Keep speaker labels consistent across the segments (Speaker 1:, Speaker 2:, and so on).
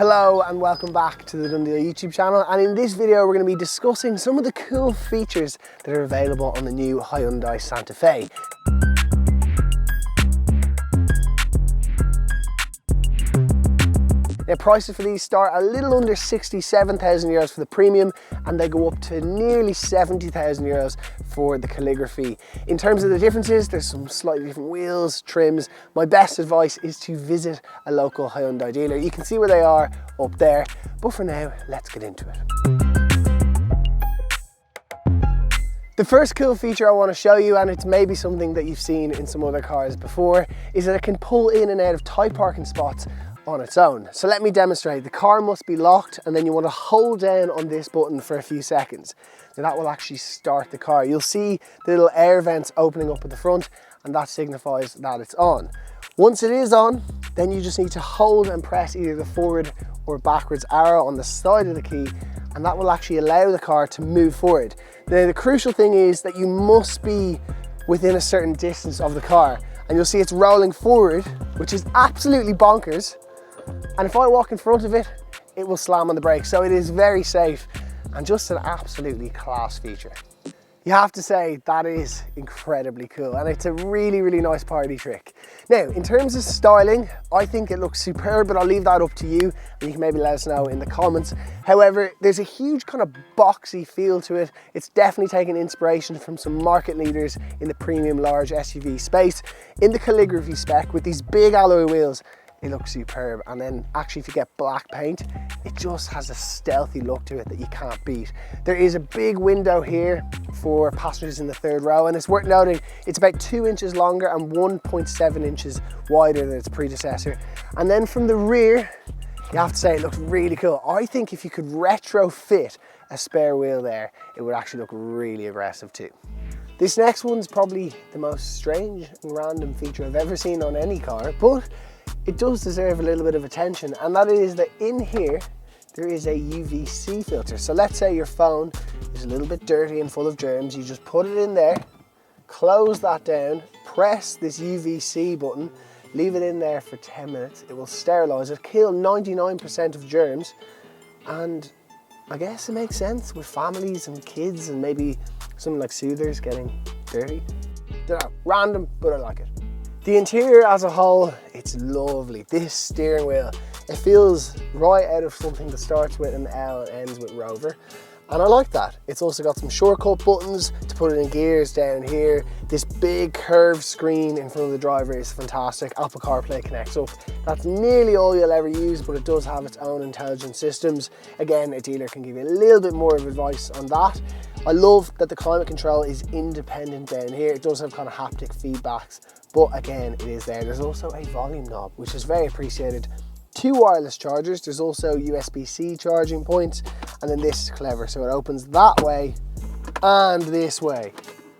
Speaker 1: Hello and welcome back to the Dundee YouTube channel, and in this video we're going to be discussing some of the cool features that are available on the new Hyundai Santa Fe. Now, prices for these start a little under 67,000 euros for the premium, and they go up to nearly 70,000 euros for the calligraphy. In terms of the differences, there's some slightly different wheels, trims. My best advice is to visit a local Hyundai dealer. You can see where they are up there, but for now, let's get into it. The first cool feature I want to show you, and it's maybe something that you've seen in some other cars before, is that it can pull in and out of tight parking spots on its own. So let me demonstrate. The car must be locked, and then you want to hold down on this button for a few seconds. Now that will actually start the car. You'll see the little air vents opening up at the front, and that signifies that it's on. Once it is on, then you just need to hold and press either the forward or backwards arrow on the side of the key, and that will actually allow the car to move forward. Now the crucial thing is that you must be within a certain distance of the car, and you'll see it's rolling forward, which is absolutely bonkers. And if I walk in front of it, it will slam on the brakes. So it is very safe and just an absolutely class feature. You have to say that is incredibly cool, and it's a really, really nice party trick. Now, in terms of styling, I think it looks superb, but I'll leave that up to you, and you can maybe let us know in the comments. However, there's a huge kind of boxy feel to it. It's definitely taken inspiration from some market leaders in the premium large SUV space. In the calligraphy spec, with these big alloy wheels, it looks superb. And then actually if you get black paint, it just has a stealthy look to it that you can't beat. There is a big window here for passengers in the third row, and it's worth noting it's about 2 inches longer and 1.7 inches wider than its predecessor. And then from the rear, you have to say it looks really cool. I think if you could retrofit a spare wheel there, it would actually look really aggressive too. This next one's probably the most strange and random feature I've ever seen on any car, but it does deserve a little bit of attention, and that is that in here there is a UVC filter. So let's say your phone is a little bit dirty and full of germs. You just put it in there, close that down, press this UVC button, leave it in there for 10 minutes. It will sterilize it, kill 99% of germs, and I guess it makes sense with families and kids and maybe something like soothers getting dirty. Don't know, random, but I like it. The interior as a whole, it's lovely. This steering wheel, it feels right out of something that starts with an L and ends with Rover. And I like that. It's also got some shortcut buttons to put it in gears down here. This big curved screen in front of the driver is fantastic. Apple CarPlay connects up. That's nearly all you'll ever use, but it does have its own intelligent systems. Again, a dealer can give you a little bit more of advice on that. I love that the climate control is independent down here. It does have kind of haptic feedbacks, but again, it is there. There's also a volume knob, which is very appreciated. 2 wireless chargers. There's also USBC charging points, and then this is clever. So it opens that way and this way.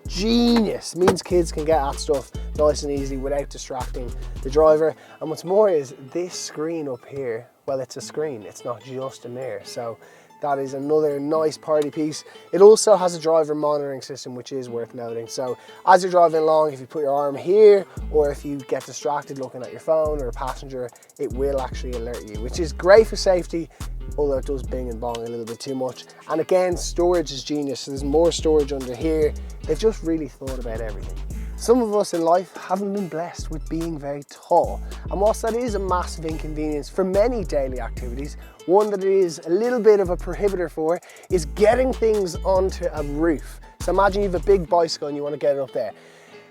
Speaker 1: Genius. Means kids can get at stuff nice and easy without distracting the driver. And what's more is this screen up here, well, it's a screen. It's not just a mirror. So that is another nice party piece. It also has a driver monitoring system, which is worth noting. So as you're driving along, if you put your arm here, or if you get distracted looking at your phone or a passenger, it will actually alert you, which is great for safety, although it does bing and bong a little bit too much. And again, storage is genius. So there's more storage under here. They've just really thought about everything. Some of us in life haven't been blessed with being very tall, and whilst that is a massive inconvenience for many daily activities, one that it is a little bit of a prohibitor for is getting things onto a roof. So imagine you have a big bicycle and you want to get it up there.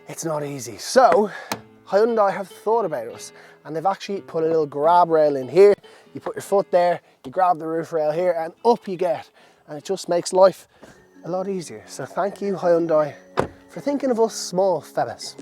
Speaker 1: It's not easy. So Hyundai have thought about us, and they've actually put a little grab rail in here. You put your foot there, you grab the roof rail here, and up you get, and it just makes life a lot easier. So thank you, Hyundai, for thinking of us small fellas.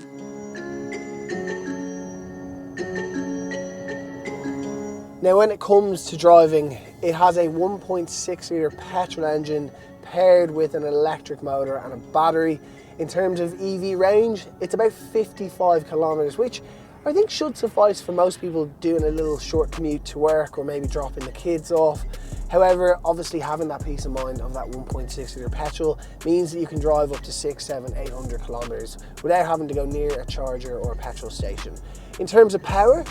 Speaker 1: Now, when it comes to driving, it has a 1.6 litre petrol engine paired with an electric motor and a battery. In terms of EV range, it's about 55 kilometers, which I think should suffice for most people doing a little short commute to work or maybe dropping the kids off. However, obviously having that peace of mind of that 1.6 litre petrol means that you can drive up to 600, 700, 800 kilometers without having to go near a charger or a petrol station. In terms of power,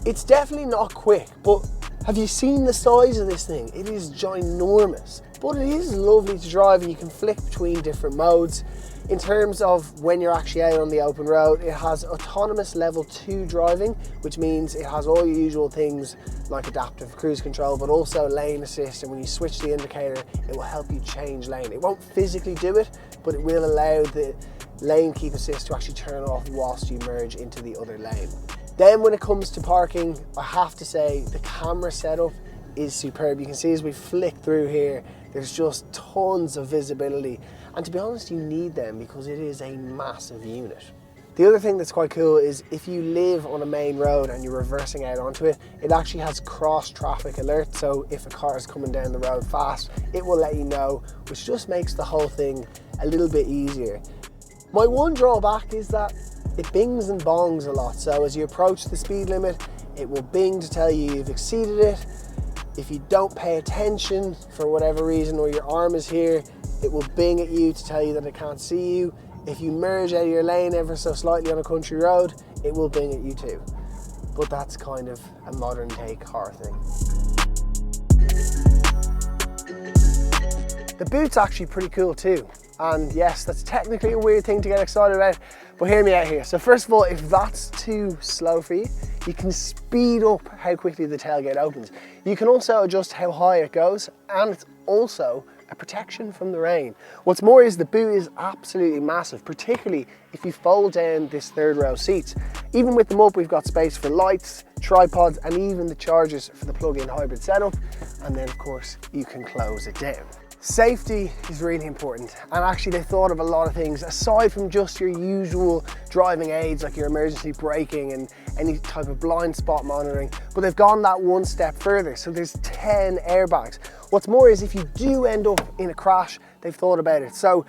Speaker 1: it's definitely not quick, but Have you seen the size of this thing? It is ginormous, but it is lovely to drive and you can flick between different modes. In terms of when you're actually out on the open road, it has autonomous level 2 driving, which means it has all your usual things like adaptive cruise control, but also lane assist. And when you switch the indicator, it will help you change lane. It won't physically do it, but it will allow the lane keep assist to actually turn off whilst you merge into the other lane. Then when it comes to parking, I have to say the camera setup is superb. You can see as we flick through here, there's just tons of visibility. And to be honest, you need them because it is a massive unit. The other thing that's quite cool is if you live on a main road and you're reversing out onto it, it actually has cross traffic alert. So if a car is coming down the road fast, it will let you know, which just makes the whole thing a little bit easier. My one drawback is that it bings and bongs a lot. So as you approach the speed limit, it will bing to tell you you've exceeded it. If you don't pay attention for whatever reason, or your arm is here, it will bing at you to tell you that it can't see you. If you merge out of your lane ever so slightly on a country road, it will bing at you too. But that's kind of a modern day car thing. The boot's actually pretty cool too. And yes, that's technically a weird thing to get excited about, but hear me out here. So first of all, if that's too slow for you, you can speed up how quickly the tailgate opens. You can also adjust how high it goes, and it's also a protection from the rain. What's more is the boot is absolutely massive, particularly if you fold down this third row seats. Even with them up, we've got space for lights, tripods, and even the chargers for the plug-in hybrid setup. And then of course, you can close it down. Safety is really important, and actually they thought of a lot of things aside from just your usual driving aids like your emergency braking and any type of blind spot monitoring, but they've gone that one step further. So there's 10 airbags. What's more is if you do end up in a crash, they've thought about it. So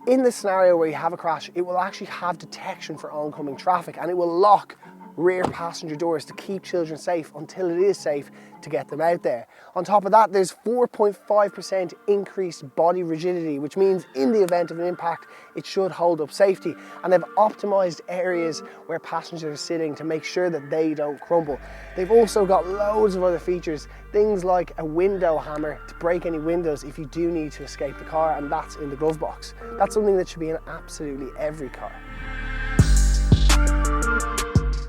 Speaker 1: in the scenario where you have a crash, it will actually have detection for oncoming traffic, and it will lock rear passenger doors to keep children safe until it is safe to get them out there. On top of that, there's 4.5% increased body rigidity, which means in the event of an impact, it should hold up safety. And they've optimized areas where passengers are sitting to make sure that they don't crumble. They've also got loads of other features, things like a window hammer to break any windows if you do need to escape the car, and that's in the glove box. That's something that should be in absolutely every car.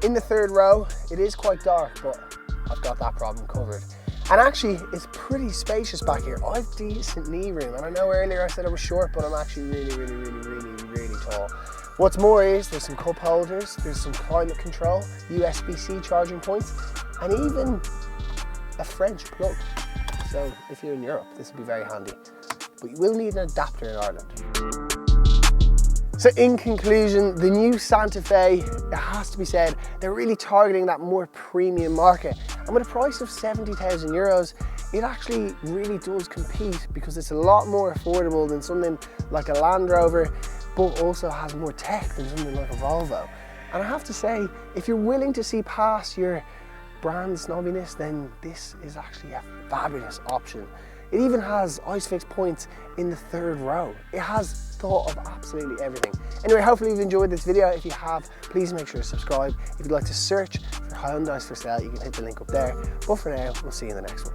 Speaker 1: In the third row, it is quite dark, but I've got that problem covered. And actually, it's pretty spacious back here. I have decent knee room, and I know earlier I said I was short, but I'm actually really tall. What's more is there's some cup holders, there's some climate control, USBC charging points, and even a French plug. So if you're in Europe, this will be very handy. But you will need an adapter in Ireland. So in conclusion, the new Santa Fe, it has to be said, they're really targeting that more premium market. And with a price of 70,000 euros, it actually really does compete because it's a lot more affordable than something like a Land Rover, but also has more tech than something like a Volvo. And I have to say, if you're willing to see past your brand snobbiness, then this is actually a fabulous option. It even has isofix points in the third row. It has thought of absolutely everything. Anyway, hopefully you've enjoyed this video. If you have, please make sure to subscribe. If you'd like to search for Hyundais for sale, you can hit the link up there. But for now, we'll see you in the next one.